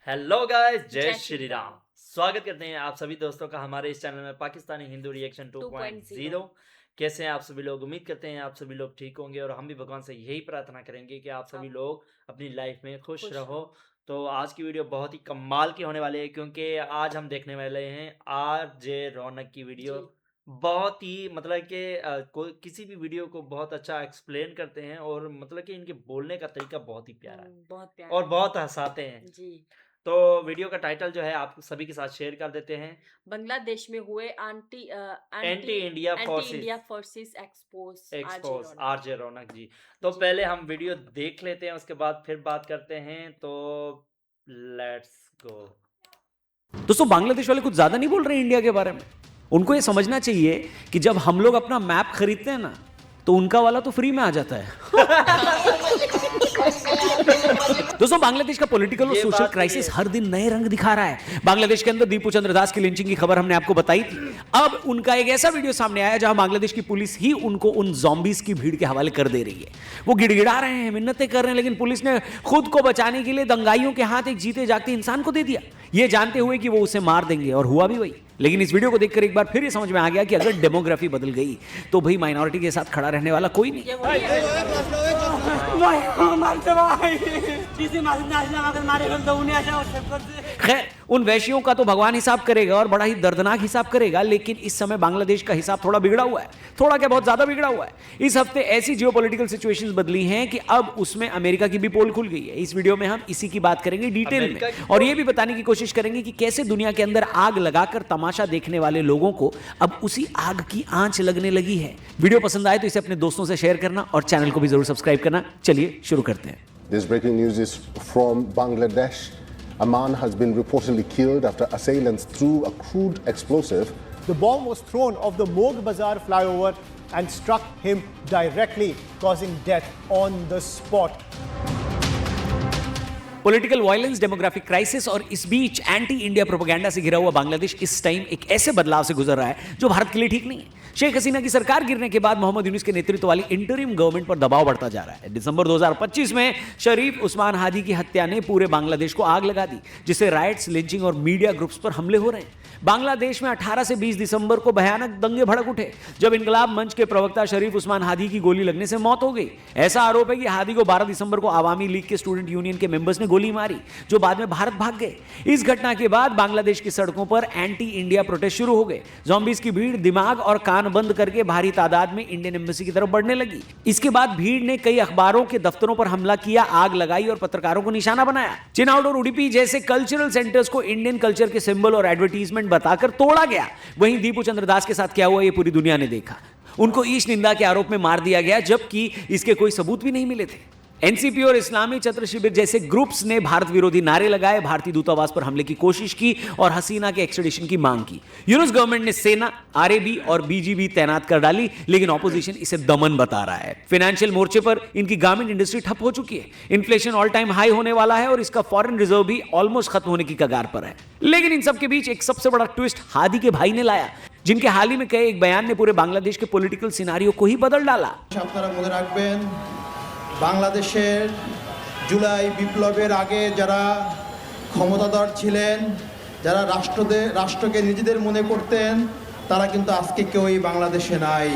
Hello guys, जय जय श्री श्री राम। राम। स्वागत करते हैं आप सभी दोस्तों का हमारे इस चैनल में पाकिस्तानी हिंदू रिएक्शन 2.0। कैसे हैं आप सभी लोग? उम्मीद करते हैं आप सभी लोग ठीक होंगे और हम भी भगवान से यही प्रार्थना करेंगे कि आप सभी आप लोग अपनी लाइफ में खुश खुश रहो। रहो। तो आज की वीडियो बहुत ही कमाल की होने वाली है क्योंकि आज हम देखने वाले हैं आरजे रौनक की वीडियो। जी। बहुत ही मतलब कि कोई किसी भी वीडियो को बहुत अच्छा एक्सप्लेन करते हैं और मतलब कि इनके बोलने का तरीका बहुत ही प्यारा है बहुत प्यारा और है। बहुत हँसाते हैं। जी। तो वीडियो का टाइटल जो है आप सभी के साथ शेयर कर देते हैं। बांग्लादेश में हुए anti India anti forces India forces expose RJ expose Raunak. RJ Raunak ji. तो जी। पहले हम वीडियो देख लेते हैं, उसके बाद फिर बात करते हैं। तो लेट्स गो। दोस्तों बांग्लादेश वाले कुछ ज्यादा नहीं बोल रहे हैं इंडिया के बारे में। उनको ये समझना चाहिए कि जब हम लोग अपना मैप खरीदते हैं ना तो उनका वाला तो फ्री में आ जाता है। दोस्तों बांग्लादेश का पॉलिटिकल और ये सोशल बात क्राइसिस सही है। हर दिन नए रंग दिखा रहा है। बांग्लादेश के अंदर दीपू चंद्र दास की लिंचिंग की खबर हमने आपको बताई थी। अब उनका एक ऐसा वीडियो सामने आया जहां बांग्लादेश की पुलिस ही उनको उन ज़ॉम्बीज की भीड़ के हवाले कर दे रही है। वो गिड़गिड़ा रहे हैं, मिन्नतें कर रहे हैं, लेकिन पुलिस ने खुद को बचाने के लिए दंगाइयों के हाथ एक जीते जागते इंसान को दे दिया, ये जानते हुए कि वो उसे मार देंगे, और हुआ भी वही। लेकिन इस वीडियो को देखकर एक बार फिर ये समझ में आ गया कि अगर डेमोग्राफी बदल गई तो भाई माइनॉरिटी के साथ खड़ा रहने वाला कोई नहीं। ये वही है। खैर उन वैश्यों का तो भगवान हिसाब करेगा और बड़ा ही दर्दनाक हिसाब करेगा, लेकिन इस समय बांग्लादेश का हिसाब थोड़ा बिगड़ा हुआ है। थोड़ा क्या, बहुत ज्यादा बिगड़ा हुआ है। इस हफ्ते ऐसी जियोपॉलिटिकल सिचुएशंस बदली हैं कि अब उसमें अमेरिका की भी पोल खुल गई है। इस वीडियो में हम इसी की बात करेंगे डिटेल अमेरिका में, की और पोल? ये भी बताने की कोशिश करेंगे कि कैसे दुनिया के अंदर आग लगाकर तमाशा देखने वाले लोगों को अब उसी आग की आंच लगने लगी है। वीडियो पसंद आए तो इसे अपने दोस्तों से शेयर करना और चैनल को भी जरूर सब्सक्राइब करना। चलिए शुरू करते हैं। This breaking news is from Bangladesh. A man has been reportedly killed after assailants threw a crude explosive. The bomb was thrown off the Mog Bazar flyover and struck him directly, causing death on the spot. Political violence, demographic crisis और इस बीच anti India propaganda से घिरा हुआ बांग्लादेश इस time एक ऐसे बदलाव से गुजर रहा है जो भारत के लिए ठीक नहीं है। शेख हसीना की सरकार गिरने के बाद मोहम्मद यूनुस के नेतृत्व वाली इंटरिम गवर्नमेंट पर दबाव बढ़ता जा रहा है। दिसंबर 2025 में शरीफ उस्मान हादी की हत्या ने पूरे बांग्लादेश को आग लगा दी, जिससे राइट्स, लिंचिंग और मीडिया ग्रुप्स पर हमले हो रहे हैं। बांग्लादेश में 18 से 20 दिसंबर को भयानक दंगे भड़क उठे जब इनकलाब मंच के प्रवक्ता शरीफ उस्मान हादी की गोली लगने से मौत हो गई। ऐसा आरोप है कि हादी को 12 दिसंबर को आवामी लीग के स्टूडेंट यूनियन के मेंबर्स ने गोली मारी, जो बाद में भारत भाग गए। इस घटना के बाद बांग्लादेश की सड़कों पर एंटी इंडिया प्रोटेस्ट शुरू हो गए। ज़ॉम्बीज की भीड़ दिमाग और कान बंद करके भारी तादाद में इंडियन एम्बेसी की तरफ बढ़ने लगी। इसके बाद भीड़ ने कई अखबारों के दफ्तरों पर हमला किया, आग लगाई और पत्रकारों को निशाना बनाया। चिनाउड और उडुपी जैसे कल्चरल सेंटर्स को इंडियन कल्चर के सिंबल और एडवर्टीजमेंट बताकर तोड़ा गया। वहीं दीपू चंद्र दास के साथ क्या हुआ ये पूरी दुनिया ने देखा। उनको ईश निंदा के आरोप में मार दिया गया, जबकि इसके कोई सबूत भी नहीं मिले थे। एनसीपी और इस्लामी छत्र शिविर जैसे ग्रुप्स ने भारत विरोधी नारे लगाए, भारतीय दूतावास पर हमले की कोशिश की और हसीना के एक्सट्रेडिशन की मांग की। यूनुस गवर्नमेंट ने सेना, आरएबी और बीजीबी तैनात कर डाली, लेकिन ऑपोजिशन इसे दमन बता रहा है। फाइनेंशियल मोर्चे पर इनकी गारमेंट इंडस्ट्री ठप हो चुकी है। इन्फ्लेशन ऑल टाइम हाई होने वाला है और इसका फॉरेन रिजर्व भी ऑलमोस्ट खत्म होने की कगार पर है। लेकिन इन सब के बीच एक सबसे बड़ा ट्विस्ट हादी के भाई ने लाया, जिनके हाल ही में कहे एक बयान ने पूरे बांग्लादेश के पॉलिटिकल सिनारियो को ही बदल डाला। আপনারা মনে রাখবেন, বাংলাদেশের জুলাই বিপ্লবের আগে যারা ক্ষমতাধর ছিলেন, যারা রাষ্ট্রকে নিজেদের মনে করতেন, তারা কিন্তু আজকে কেউই বাংলাদেশে নাই।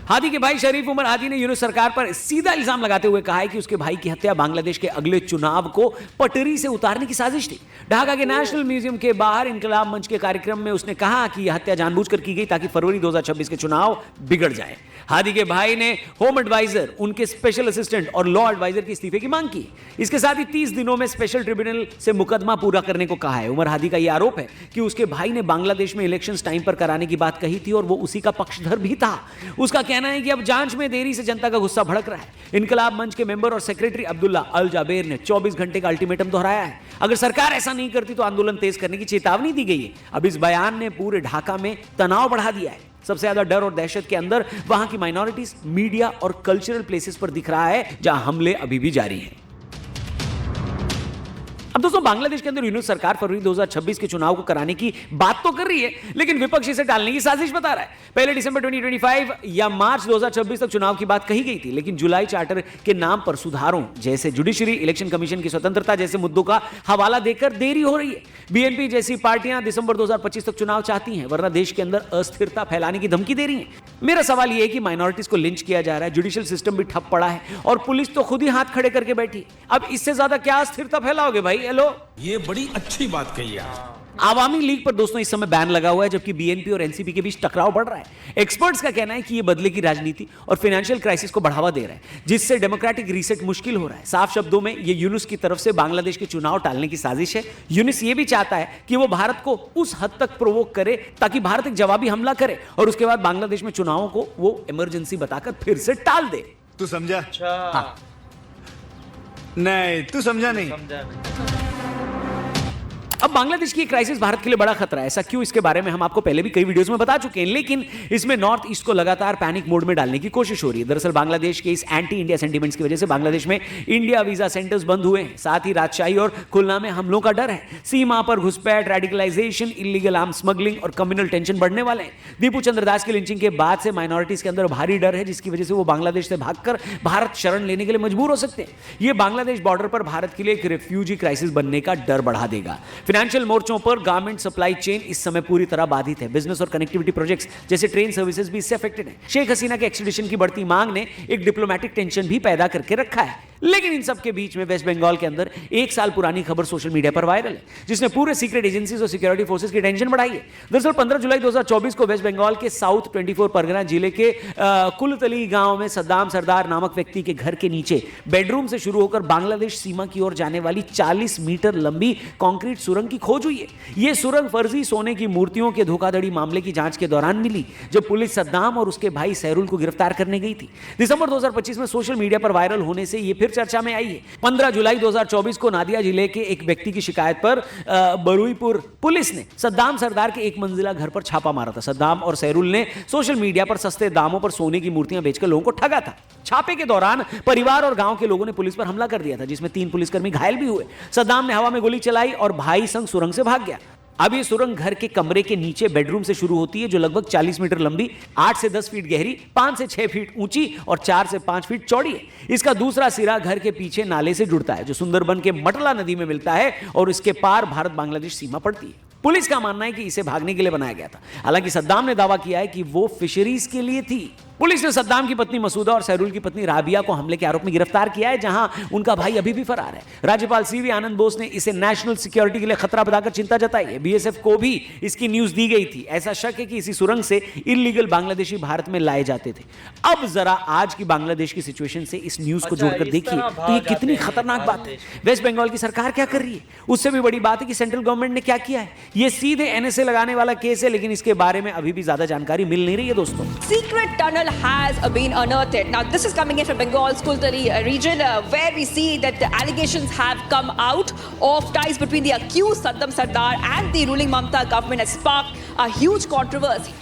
हादी के भाई शरीफ उमर हादी ने यूनुस सरकार पर सीधा इल्जाम लगाते हुए कहा है कि उसके भाई की हत्या बांग्लादेश के अगले चुनाव को पटरी से उतारने की साजिश थी। ढाका के नेशनल म्यूजियम के बाहर इनकलाब मंच के कार्यक्रम में उसने कहा कि यह हत्या जानबूझकर की गई ताकि फरवरी 2026 के चुनाव बिगड़ जाए। हादी के भाई ने होम एडवाइजर, उनके स्पेशल असिस्टेंट और लॉ एडवाइजर के इस्तीफे की मांग की। इसके साथ ही 30 दिनों में स्पेशल ट्रिब्यूनल से मुकदमा पूरा करने को कहा है। उमर हादी का यह आरोप है कि उसके भाई ने बांग्लादेश में इलेक्शंस टाइम पर कराने की बात कही थी और वो उसी का पक्षधर भी था। उसका कहना है कि अब जांच में देरी से जनता का गुस्सा भड़क रहा है। इनकलाब मंच के मेंबर और सेक्रेटरी अब्दुल्ला अल जाबेर ने 24 घंटे का अल्टीमेटम दोहराया है। अगर सरकार ऐसा नहीं करती तो आंदोलन तेज करने की चेतावनी दी गई है। अब इस बयान ने पूरे ढाका में तनाव बढ़ा दिया है। सबसे ज्यादा डर और दहशत के अंदर वहां की माइनॉरिटीज, मीडिया और कल्चरल प्लेसेस पर दिख रहा है, जहां हमले अभी भी जारी हैं। अब अब दोस्तों बांग्लादेश के अंदर यूनुस सरकार फरवरी 2026 के चुनाव को कराने की बात तो कर रही है, लेकिन विपक्ष इसे टालने की साजिश बता रहा है। पहले दिसंबर 2025 या मार्च 2026 तक चुनाव की बात कही गई थी, लेकिन जुलाई चार्टर के नाम पर सुधारों जैसे जुडिशरी, इलेक्शन कमीशन की स्वतंत्रता जैसे मुद्दों का हवाला देकर देरी हो रही है। बीएनपी जैसी पार्टियां दिसंबर 2025 तक चुनाव चाहती हैं, वरना देश के अंदर अस्थिरता फैलाने की धमकी दे रही हैं। मेरा सवाल यह है कि माइनॉरिटीज को लिंच किया जा रहा है, जुडिशियल सिस्टम भी ठप पड़ा है और पुलिस तो खुद ही हाथ खड़े करके बैठी है। अब इससे ज्यादा क्या अस्थिरता फैलाओगे भाई? हेलो, ये बड़ी अच्छी बात कही है। आवामी लीग पर दोस्तों इस समय बैन लगा हुआ है, जबकि बीएनपी और एनसीपी के बीच टकराव बढ़ रहा है। एक्सपर्ट्स का कहना है कि यह बदले की राजनीति और फाइनेंशियल क्राइसिस को बढ़ावा दे रहा है, जिससे डेमोक्रेटिक रीसेट मुश्किल हो रहा है। साफ शब्दों में यह यूनुस की तरफ से बांग्लादेश के चुनाव टालने की साजिश है। यूनुस यह भी चाहता है कि वो भारत को उस हद तक प्रोवोक करे ताकि भारत एक जवाबी हमला करे और उसके बाद बांग्लादेश में चुनावों को वो इमरजेंसी बताकर फिर से टाल दे। तू समझा? अच्छा, नहीं, तू समझा नहीं। समझा नहीं। अब बांग्लादेश की क्राइसिस भारत के लिए बड़ा खतरा है। ऐसा क्यों, इसके बारे में हम आपको पहले भी कई वीडियोस में बता चुके हैं, लेकिन इसमें नॉर्थ ईस्ट को लगातार पैनिक मोड में डालने की कोशिश हो रही है। दरअसल बांग्लादेश के इस एंटी इंडिया सेंटीमेंट्स की वजह से बांग्लादेश में इंडिया वीजा सेंटर्स बंद हुए हैं। साथ ही राजशाही और खुलना में हमलों का डर है। सीमा पर घुसपैठ, रेडिकलाइजेशन, इलीगल आर्म स्मगलिंग और कम्युनल टेंशन बढ़ने वाले हैं। दीपू चंद्र दास की लिंचिंग के बाद से माइनॉरिटीज के अंदर भारी डर है, जिसकी वजह से वो बांग्लादेश से भागकर भारत शरण लेने के लिए मजबूर हो सकते हैं। ये बांग्लादेश बॉर्डर पर भारत के लिए एक रेफ्यूजी क्राइसिस बनने का डर बढ़ा देगा। फाइनेंशियल मोर्चों पर गारमेंट सप्लाई चेन इस समय पूरी तरह बाधित है। बिजनेस और कनेक्टिविटी प्रोजेक्ट्स जैसे ट्रेन सर्विसेज भी इससे अफेक्टेड है। शेख हसीना के एक्सट्रेडिशन की बढ़ती मांग ने एक डिप्लोमेटिक टेंशन भी पैदा करके रखा है। लेकिन इन सब के बीच में वेस्ट बंगाल के अंदर 1 साल पुरानी खबर सोशल मीडिया पर वायरल है, जिसने पूरे सीक्रेट एजेंसीज और सिक्योरिटी फोर्सेस की टेंशन बढ़ाई है। दरअसल 15 जुलाई 2024 को वेस्ट बंगाल के साउथ 24 परगना जिले के कुलतली गांव में सद्दाम सरदार नामक व्यक्ति के घर के नीचे बेडरूम से शुरू होकर बांग्लादेश सीमा की ओर जाने वाली 40 मीटर लंबी कंक्रीट सुरंग की खोज हुई है। यह सुरंग फर्जी सोने की मूर्तियों के धोखाधड़ी मामले की जांच के दौरान मिली, जब पुलिस सद्दाम और उसके भाई सहरुल को गिरफ्तार करने गई थी। दिसंबर 2025 में सोशल मीडिया पर वायरल होने से यह फिर चर्चा में आई है। 15 जुलाई 2024 को नादिया जिले के एक व्यक्ति की शिकायत पर बरुईपुर पुलिस ने सद्दाम सरदार के एक मंजिला घर पर छापा मारा था। सद्दाम और सहरुल ने सोशल मीडिया पर सस्ते दामों पर सोने की मूर्तियां बेचकर लोगों को ठगा था। छापे के दौरान परिवार और गांव के लोगों ने पुलिस पर हमला कर दिया था, जिसमें 3 पुलिसकर्मी घायल भी हुए। सद्दाम ने हवा में गोली चलाई और भाई संग सुरंग से भाग गया। अब ये सुरंग घर के कमरे के नीचे बेडरूम से शुरू होती है, जो लगभग 40 मीटर लंबी, 8 से 10 फीट गहरी, 5 से 6 फीट ऊंची और 4 से 5 फीट चौड़ी है। इसका दूसरा सिरा घर के पीछे नाले से जुड़ता है, जो सुंदरबन के मटला नदी में मिलता है और इसके पार भारत बांग्लादेश सीमा पड़ती है। पुलिस का मानना है कि इसे भागने के लिए बनाया गया था। हालांकि सद्दाम ने दावा किया है कि वो फिशरीज के लिए थी। पुलिस ने सद्दाम की पत्नी मसूदा और सहरुल की पत्नी राबिया को हमले के आरोप में गिरफ्तार किया है, जहां उनका भाई अभी भी फरार है। राज्यपाल सीवी आनंद बोस ने इसे नेशनल सिक्योरिटी के लिए खतरा बताकर चिंता जताई है। बीएसएफ को भी इसकी न्यूज दी गई थी। ऐसा शक है कि इसी सुरंग से इलीगल बांग्लादेशी भारत में लाए जाते थे। अब जरा आज की बांग्लादेश की सिचुएशन से इस न्यूज को जोड़कर देखिए तो ये कितनी खतरनाक बात है। वेस्ट बंगाल की सरकार क्या कर रही है, उससे भी बड़ी बात है कि सेंट्रल गवर्नमेंट ने क्या किया है। ये सीधे एनएसए लगाने वाला केस है, लेकिन इसके बारे में अभी भी ज्यादा जानकारी मिल नहीं रही है दोस्तों। Secret tunnel has been unearthed. Now, this is coming in from Bengal's Kultali region, where we see that the allegations have come out of ties between the accused Saddam Sardar and the ruling Mamata government has sparked a huge controversy.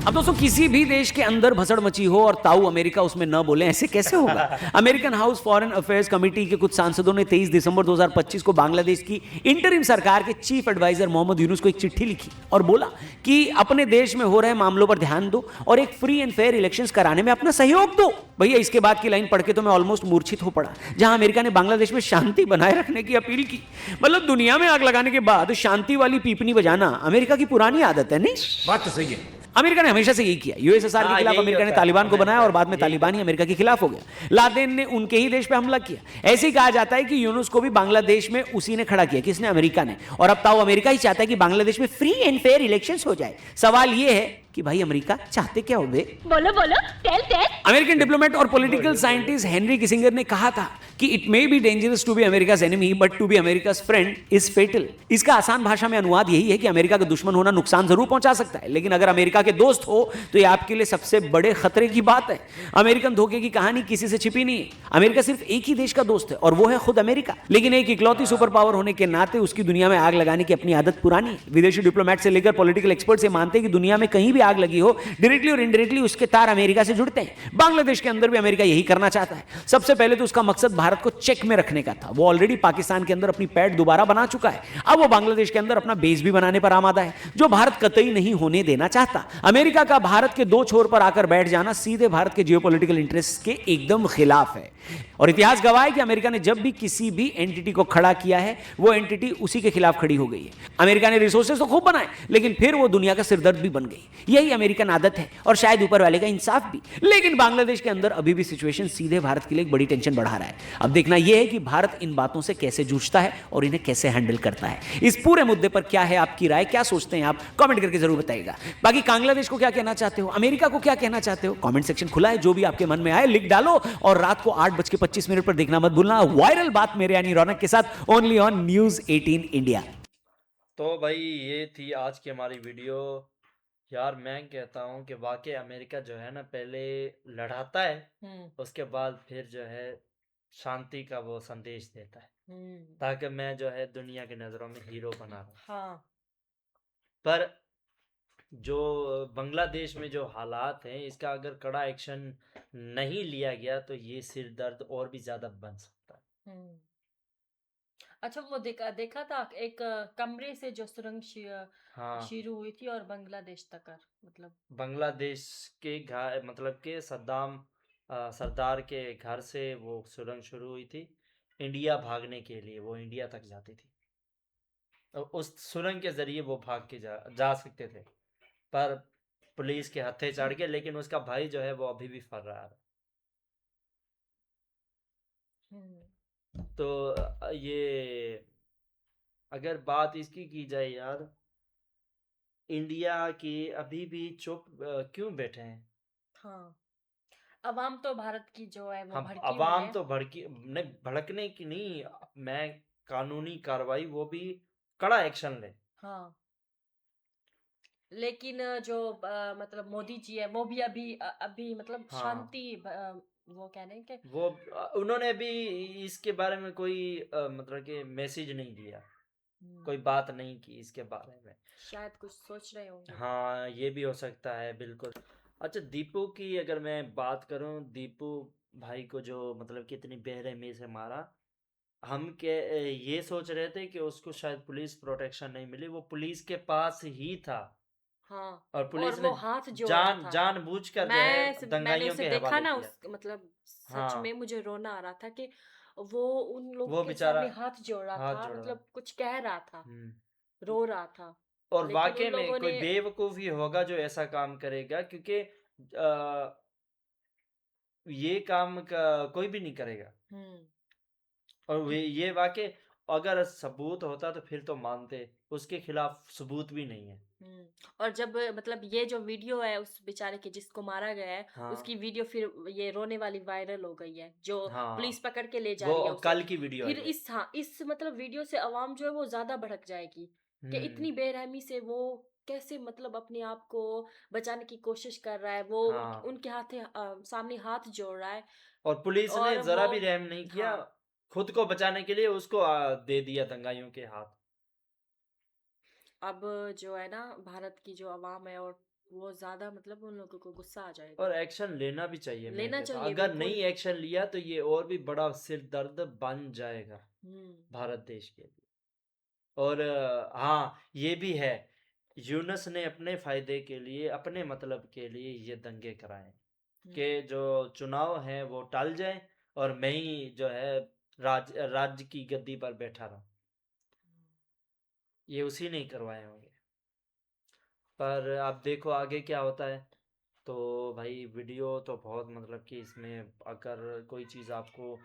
अब दोस्तों किसी भी देश के अंदर भसड़ मची हो और ताऊ अमेरिका उसमें न बोले, ऐसे कैसे होगा। American house foreign affairs committee के कुछ सांसदों ने 23 दिसंबर 2025 को बांग्लादेश की इंटरिम सरकार के चीफ एडवाइजर मोहम्मद यूनुस को एक चिट्ठी लिखी और बोला कि अपने देश में हो रहे मामलों पर ध्यान दो और एक फ्री एंड फेयर इलेक्शंस कराने में अपना सहयोग दो। भैया इसके बाद की लाइन पढ़ के तो मैं ऑलमोस्ट मूर्छित हो पड़ा, जहां अमेरिका ने बांग्लादेश में शांति बनाए रखने की अपील की। मतलब दुनिया में आग लगाने के बाद शांति वाली पीपनी बजाना अमेरिका की पुरानी आदत है। नहीं, बात तो सही है। अमेरिका ने हमेशा से यही किया। यूएसएसआर के खिलाफ अमेरिका ने तालिबान को बनाया और बाद में तालिबान ही अमेरिका के खिलाफ हो गया। लादेन ने उनके ही देश पे हमला किया। ऐसे ही कहा जाता है कि यूनुस को भी बांग्लादेश में उसी ने खड़ा किया। किसने? अमेरिका ने। और अब ताऊ अमेरिका ही चाहता है कि बांग्लादेश में फ्री एंड फेयर इलेक्शंस हो जाए। सवाल यह है कि भाई अमेरिका चाहते क्या हो बे? बोलो बोलो, टेल टेल। अमेरिकन डिप्लोमेट और पॉलिटिकल साइंटिस्ट हेनरी किसिंगर ने कहा था कि it may be dangerous to be America's enemy but to be America's friend is fatal. इसका आसान भाषा में अनुवाद यही है कि अमेरिका का दुश्मन होना नुकसान जरूर पहुंचा सकता है, लेकिन अगर अमेरिका के दोस्त हो तो यह आपके लिए सबसे बड़े खतरे की बात है। अमेरिकन धोखे की कहानी किसी से छिपी नहीं है। अमेरिका सिर्फ एक ही देश का दोस्त है और वो है खुद अमेरिका, लेकिन एक इकलौती सुपर पावर होने के नाते उसकी दुनिया में आग लगाने की अपनी आदत पुरानी है। विदेशी डिप्लोमेट से लेकर पॉलिटिकल एक्सपर्ट से मानते हैं कि दुनिया में कहीं भी भी आग लगी हो, डायरेक्टली और इनडायरेक्टली उसके तार अमेरिका से जुड़ते हैं। बांग्लादेश के अंदर भी अमेरिका यही करना चाहता है। सबसे पहले तो उसका मकसद भारत को चेक में रखने का था। वो ऑलरेडी पाकिस्तान के अंदर अपनी पैड दोबारा बना चुका है। अब वो बांग्लादेश के अंदर अपना बेस भी बनाने पर आमादा है, जो भारत कतई नहीं होने देना चाहता। अमेरिका का भारत के दो छोर पर आकर बैठ जाना सीधे भारत के जियोपॉलिटिकल इंटरेस्ट के एकदम खिलाफ है। और इतिहास गवाह है कि अमेरिका ने जब भी किसी भी एंटिटी को खड़ा किया है, वो एंटिटी उसी के खिलाफ खड़ी हो गई है। अमेरिका ने रिसोर्सेज तो खूब बनाए, लेकिन फिर वो दुनिया का सिरदर्द भी बन गई। यही अमेरिकन आदत है, और शायद ऊपर वाले का इंसाफ भी। लेकिन बांग्लादेश के अंदर अभी भी सिचुएशन सीधे भारत के लिए एक बड़ी टेंशन बढ़ा रहा है। अब देखना यह है कि भारत इन बातों से कैसे जूझता है और इन्हें कैसे हैंडल करता है। इस पूरे मुद्दे पर क्या है आपकी राय, क्या सोचते हैं आप, कमेंट करके जरूर बताइएगा। बाकी बांग्लादेश को क्या कहना चाहते हो, अमेरिका को क्या कहना चाहते हो, कमेंट सेक्शन खुला है। जो भी आपके मन में आए लिख डालो, और रात को 8:25 पर देखना मत भूलना वायरल बात मेरे यानी रौनक के साथ, ओनली ऑन न्यूज़ 18 इंडिया। तो भाई ये थी आज की हमारी वीडियो। यार मैं कहता हूँ कि वाकई अमेरिका जो है ना, पहले लड़ाता है, उसके बाद फिर जो है शांति का वो संदेश देता है, ताकि मैं जो है दुनिया की नज़रों में हीरो बना रहा हूँ। हाँ। पर जो बांग्लादेश में जो हालात हैं, इसका अगर कड़ा एक्शन नहीं लिया गया तो ये सिर दर्द और भी ज़्यादा बन सकता है। अच्छा, वो देखा था एक कमरे से जो सुरंग हाँ, शुरू हुई थी और बांग्लादेश तक मतलब बांग्लादेश के घर, मतलब के सरदार के घर से वो सुरंग शुरू हुई थी। इंडिया भागने के लिए वो इंडिया तक जाती थी, और उस सुरंग के जरिए वो भाग के जा सकते थे, पर पुलिस के हत्थे चढ़ गए। लेकिन उसका भाई जो है वो अभी भी फरार है। तो ये अगर बात इसकी की जाए यार, इंडिया की अभी भी चुप क्यों बैठे हैं? हाँ, अवाम तो भारत की जो है वो हम भड़की हुई अवाम है। तो नहीं, भड़कने की नहीं, मैं कानूनी कार्रवाई, वो भी कड़ा एक्शन ले। हाँ, लेकिन जो मतलब मोदी जी है वो भी अभी मतलब हाँ, शांति वो कह रहे हैं कि वो उन्होंने अभी इसके बारे में कोई मतलब कि मैसेज नहीं दिया, कोई बात नहीं की इसके बारे में। शायद कुछ सोच रहे होंगे। हाँ, ये भी हो सकता है, बिल्कुल। अच्छा, दीपू की अगर मैं बात करूं, दीपू भाई को जो मतलब कि इतनी बेरहमी से मारा, हम ये सोच रहे थे कि उसको शायद पुलिस प्रोटेक्शन नहीं मिली। वो पुलिस के पास ही था, हाँ, और पुलिस और ने वो हाथ जोड़ रहा था। जानबूझकर जो मैंने है मैंने दंगाइयों उसे के देखा हवाले ना, किया। उस मतलब सच हाँ, में मुझे रोना आ रहा था कि वो उन लोगों वो के बेचारा सामने हाथ जोड़ रहा हाथ था, जोड़ रहा। मतलब कुछ कह रहा था, हम्म। रो रहा था। और लेकिन वाकई उन में लोगों कोई ने बेवकूफ ही होगा जो ऐसा काम करेगा, क्योंकि ये काम का कोई भी नहीं करेगा। और ये वाकई अगर सबूत होता तो फिर तो मानते, उसके खिलाफ सबूत भी नहीं है। और जब मतलब ये जो वीडियो है उस बेचारे की जिसको मारा गया है, हाँ, उसकी वीडियो फिर ये रोने वाली वायरल हो गई है, जो पुलिस हाँ, पकड़ के ले जा वो रही है उसे। कल की वीडियो फिर है ये। इस मतलब वीडियो से अवाम जो है वो ज्यादा भड़क जाएगी कि इतनी बेरहमी से वो कैसे मतलब अपने आप को बचाने की कोशिश कर रहा है, वो हाँ, उनके सामने हाथ जोड़ रहा है, और पुलिस ने और जरा वो भी रहम नहीं किया। हाँ, खुद को बचाने के लिए उसको दे दिया दंगाइयों के हाथ। अब जो है ना भारत की जो अवाम है, और वो ज्यादा मतलब उन लोगों को गुस्सा आ जाएगा। और एक्शन लेना भी चाहिए, मैं लेना कहता हूं। चाहिए, अगर बिल्कुल। नहीं एक्शन लिया तो ये और भी बड़ा सिर दर्द बन जाएगा भारत देश के लिए। और हाँ, ये भी है, यूनुस ने अपने फायदे के लिए, अपने मतलब के लिए ये दंगे कराए कि जो चुनाव हैं वो टल जाए, और मैं ही जो है राज्य की गद्दी पर बैठा रहूं। ये उसी ने ही करवाए होंगे, पर आप देखो आगे क्या होता है। तो भाई वीडियो तो बहुत, मतलब कि इसमें अगर कोई चीज़ आपको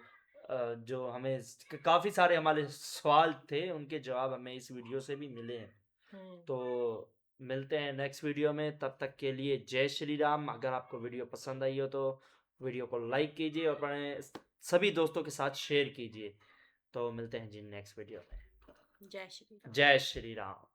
जो हमें काफ़ी सारे हमारे सवाल थे, उनके जवाब हमें इस वीडियो से भी मिले हैं। तो मिलते हैं नेक्स्ट वीडियो में, तब तक के लिए जय श्री राम। अगर आपको वीडियो पसंद आई हो तो वीडियो को लाइक कीजिए और अपने सभी दोस्तों के साथ शेयर कीजिए। तो मिलते हैं जी नेक्स्ट वीडियो में। जय श्री राम। जय श्री राम।